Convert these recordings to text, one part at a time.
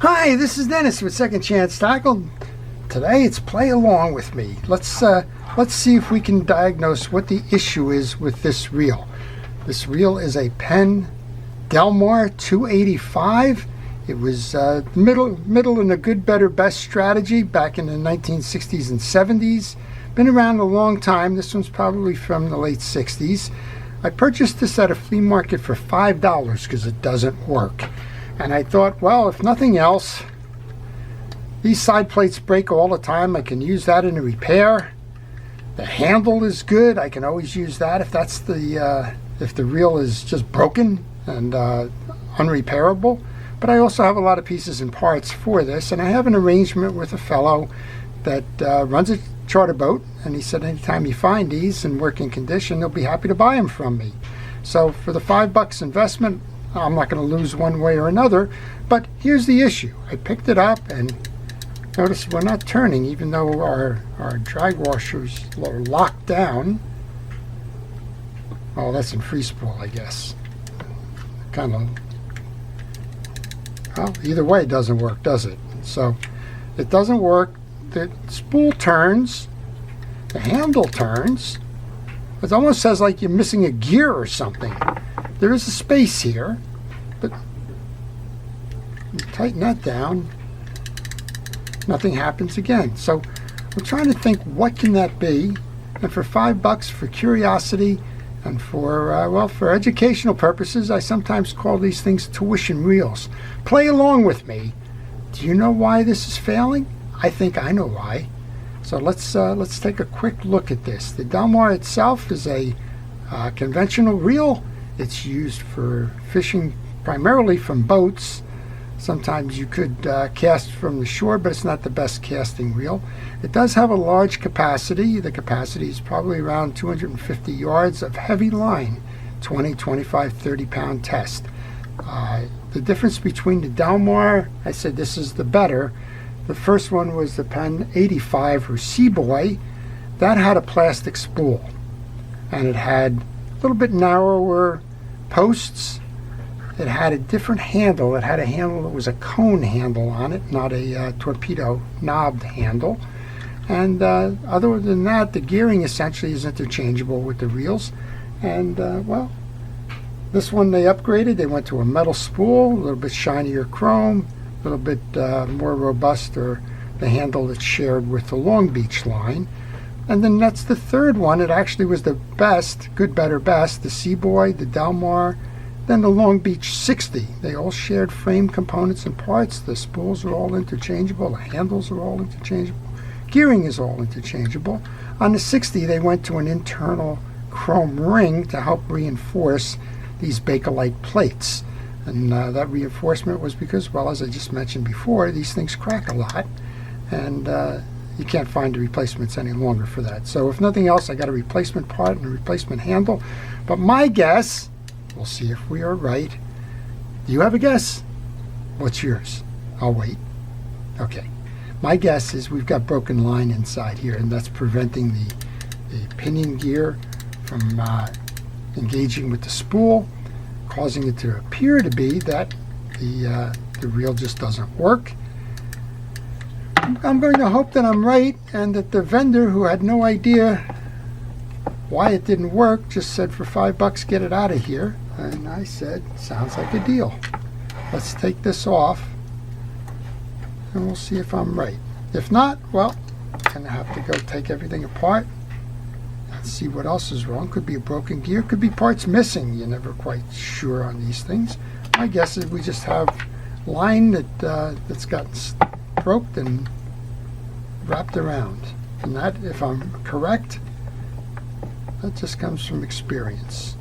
Hi, this is Dennis with Second Chance Tackle. Today it's play along with me. Let's see if we can diagnose what the issue is with this reel. This reel is a Penn DelMar 285. It was middle in a good, better, best strategy back in the 1960s and 70s. Been around a long time. This one's probably from the late 60s. I purchased this at a flea market for $5 because it doesn't work. And I thought, well, if nothing else, these side plates break all the time. I can use that in a repair. The handle is good. I can always use that if that's if the reel is just broken and unrepairable. But I also have a lot of pieces and parts for this, and I have an arrangement with a fellow that runs a charter boat, and he said anytime you find these in working condition, he'll be happy to buy them from me. So for the $5 investment, I'm not going to lose one way or another. But here's the issue. I picked it up and notice we're not turning, even though our drag washers are locked down. Oh, that's in free spool, I guess. Kind of. Well, either way, it doesn't work, does it? So it doesn't work. The spool turns, the handle turns. It almost says like you're missing a gear or something. There is a space here, but you tighten that down, nothing happens again. So we're trying to think, what can that be? And for $5, for curiosity and for educational purposes, I sometimes call these things tuition reels. Play along with me. Do you know why this is failing? I think I know why. So let's take a quick look at this. The DelMar itself is a conventional reel. It's used for fishing primarily from boats. Sometimes you could cast from the shore, but it's not the best casting reel. It does have a large capacity. The capacity is probably around 250 yards of heavy line, 20, 25, 30-pound test. The difference between the DelMar, I said this is the better. The first one was the Penn 85 or Seaboy. That had a plastic spool, and it had a little bit narrower posts. It had a different handle. It had a handle that was a cone handle on it, not a torpedo knobbed handle. And other than that, the gearing essentially is interchangeable with the reels. And well, this one they upgraded. They went to a metal spool, a little bit shinier chrome, a little bit more robust, or the handle that's shared with the Long Beach line. And then that's the third one. It actually was the best, good, better, best, the Seaboy, the DelMar, then the Long Beach 60. They all shared frame components and parts. The spools are all interchangeable. The handles are all interchangeable. Gearing is all interchangeable. On the 60, they went to an internal chrome ring to help reinforce these Bakelite plates. And that reinforcement was because, well, as I just mentioned before, these things crack a lot, and you can't find the replacements any longer for that. So if nothing else, I got a replacement part and a replacement handle. But my guess, we'll see if we are right. Do you have a guess? What's yours? I'll wait. Okay. My guess is we've got broken line inside here, and that's preventing the pinion gear from engaging with the spool, causing it to appear to be that the reel just doesn't work. I'm going to hope that I'm right, and that the vendor, who had no idea why it didn't work, just said for $5, get it out of here. And I said, sounds like a deal. Let's take this off, and we'll see if I'm right. If not, well, I'm going to have to go take everything apart and see what else is wrong. Could be a broken gear, could be parts missing. You're never quite sure on these things. My guess is we just have line that's gotten broke and wrapped around. And that, if I'm correct, that just comes from experience.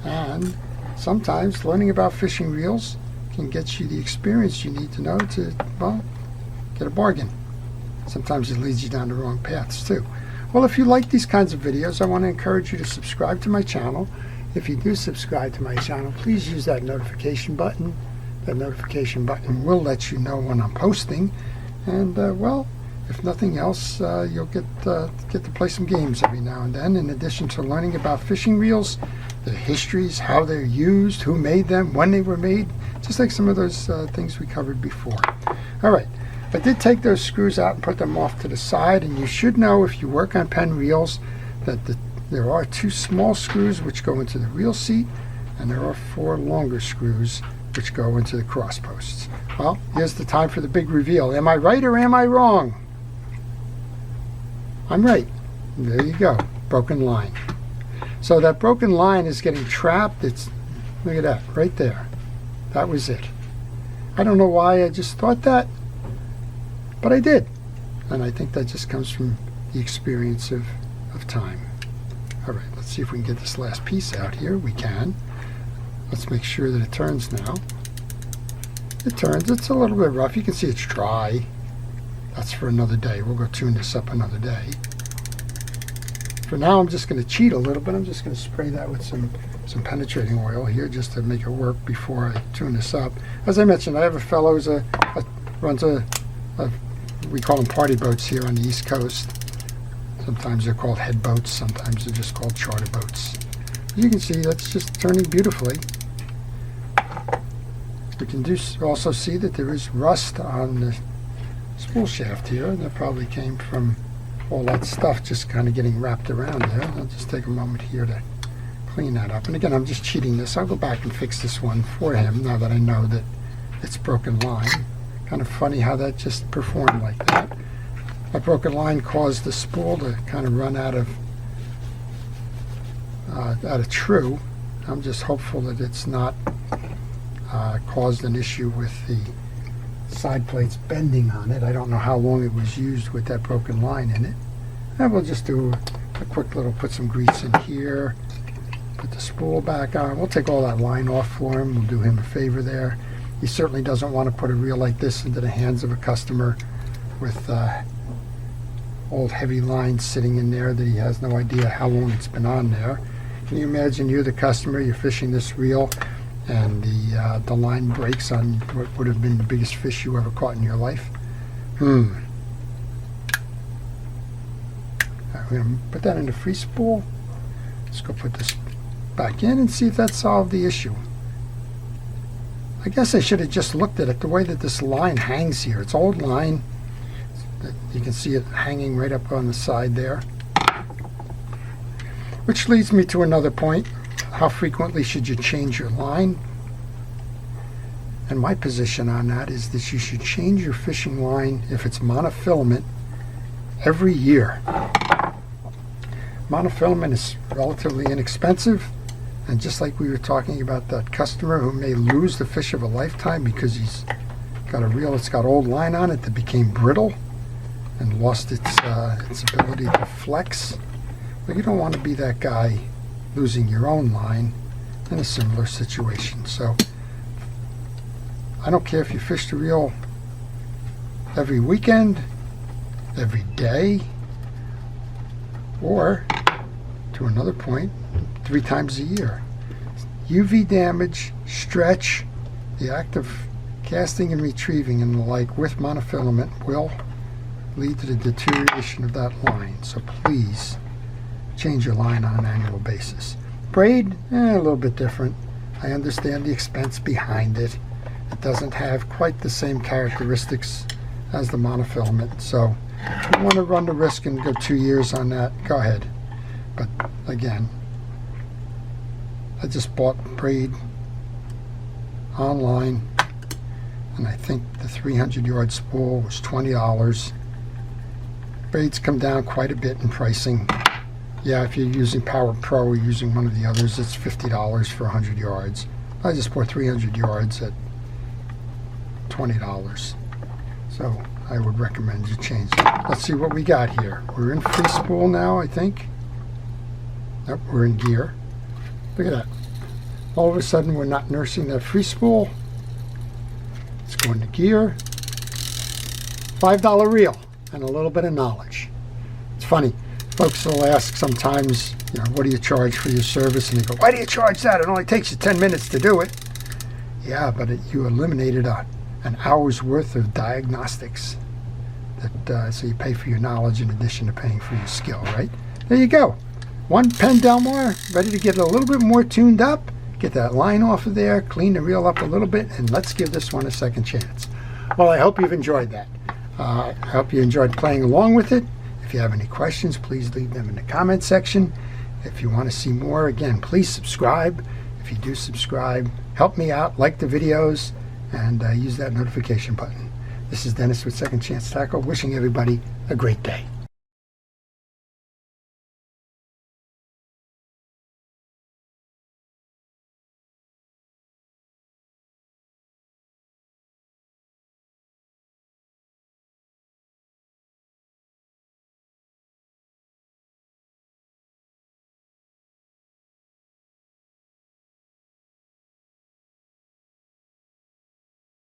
And sometimes learning about fishing reels can get you the experience you need to know to, well, get a bargain. Sometimes it leads you down the wrong paths too. Well, if you like these kinds of videos, I want to encourage you to subscribe to my channel. If you do subscribe to my channel, please use that notification button. That notification button will let you know when I'm posting. And well, if nothing else, you'll get to play some games every now and then, in addition to learning about fishing reels, their histories, how they're used, who made them, when they were made, just like some of those things we covered before. All right, I did take those screws out and put them off to the side, and you should know if you work on Penn reels that there are 2 small screws which go into the reel seat, and there are 4 longer screws which go into the cross posts. Well, here's the time for the big reveal. Am I right or am I wrong? I'm right. There you go. Broken line. So that broken line is getting trapped. Look at that, right there. That was it. I don't know why I just thought that, but I did. And I think that just comes from the experience of time. All right, let's see if we can get this last piece out here. We can. Let's make sure that it turns now. It turns. It's a little bit rough. You can see it's dry. That's for another day. We'll go tune this up another day. For now, I'm just going to cheat a little bit. I'm just going to spray that with some penetrating oil here just to make it work before I tune this up. As I mentioned, I have a fellow who runs we call them party boats here on the East Coast. Sometimes they're called head boats. Sometimes they're just called charter boats. You can see that's just turning beautifully. We can also see that there is rust on the spool shaft here, and that probably came from all that stuff just kind of getting wrapped around there. I'll just take a moment here to clean that up. And again, I'm just cheating this. I'll go back and fix this one for him now that I know that it's broken line. Kind of funny how that just performed like that. That broken line caused the spool to kind of run out of true. I'm just hopeful that it's not caused an issue with the side plates bending on it. I don't know how long it was used with that broken line in it. And we'll just do a quick little, put some grease in here, put the spool back on. We'll take all that line off for him. We'll do him a favor there. He certainly doesn't want to put a reel like this into the hands of a customer with old heavy lines sitting in there that he has no idea how long it's been on there. Can you imagine you're the customer, you're fishing this reel, and the line breaks on what would have been the biggest fish you ever caught in your life? Right, we're going to put that in the free spool. Let's go put this back in and see if that solved the issue. I guess I should have just looked at it the way that this line hangs here. It's old line. You can see it hanging right up on the side there. Which leads me to another point. How frequently should you change your line? And my position on that is that you should change your fishing line, if it's monofilament, every year. Monofilament is relatively inexpensive, and just like we were talking about that customer who may lose the fish of a lifetime because he's got a reel that's got old line on it that became brittle and lost its ability to flex. But you don't want to be that guy losing your own line in a similar situation. So I don't care if you fish the reel every weekend, every day, or, to another point, 3 times a year. UV damage, stretch, the act of casting and retrieving and the like with monofilament will lead to the deterioration of that line. So please change your line on an annual basis. Braid, a little bit different. I understand the expense behind it. It doesn't have quite the same characteristics as the monofilament. So if you want to run the risk and go 2 years on that, go ahead. But again, I just bought braid online, and I think the 300-yard spool was $20. Braids come down quite a bit in pricing. Yeah, if you're using Power Pro or using one of the others, it's $50 for 100 yards. I just bought 300 yards at $20. So I would recommend you change it. Let's see what we got here. We're in free spool now, I think. Nope, we're in gear. Look at that. All of a sudden, we're not nursing that free spool. Let's go into gear. $5 reel and a little bit of knowledge. It's funny. Folks will ask sometimes, what do you charge for your service? And they go, why do you charge that? It only takes you 10 minutes to do it. Yeah, but you eliminated an hour's worth of diagnostics. So you pay for your knowledge in addition to paying for your skill, right? There you go. One Penn DelMar, ready to get it a little bit more tuned up, get that line off of there, clean the reel up a little bit, and let's give this one a second chance. Well, I hope you've enjoyed that. I hope you enjoyed playing along with it. If you have any questions, please leave them in the comment section. If you want to see more, again, please subscribe. If you do subscribe, help me out, like the videos, and use that notification button. This is Dennis with Second Chance Tackle, wishing everybody a great day.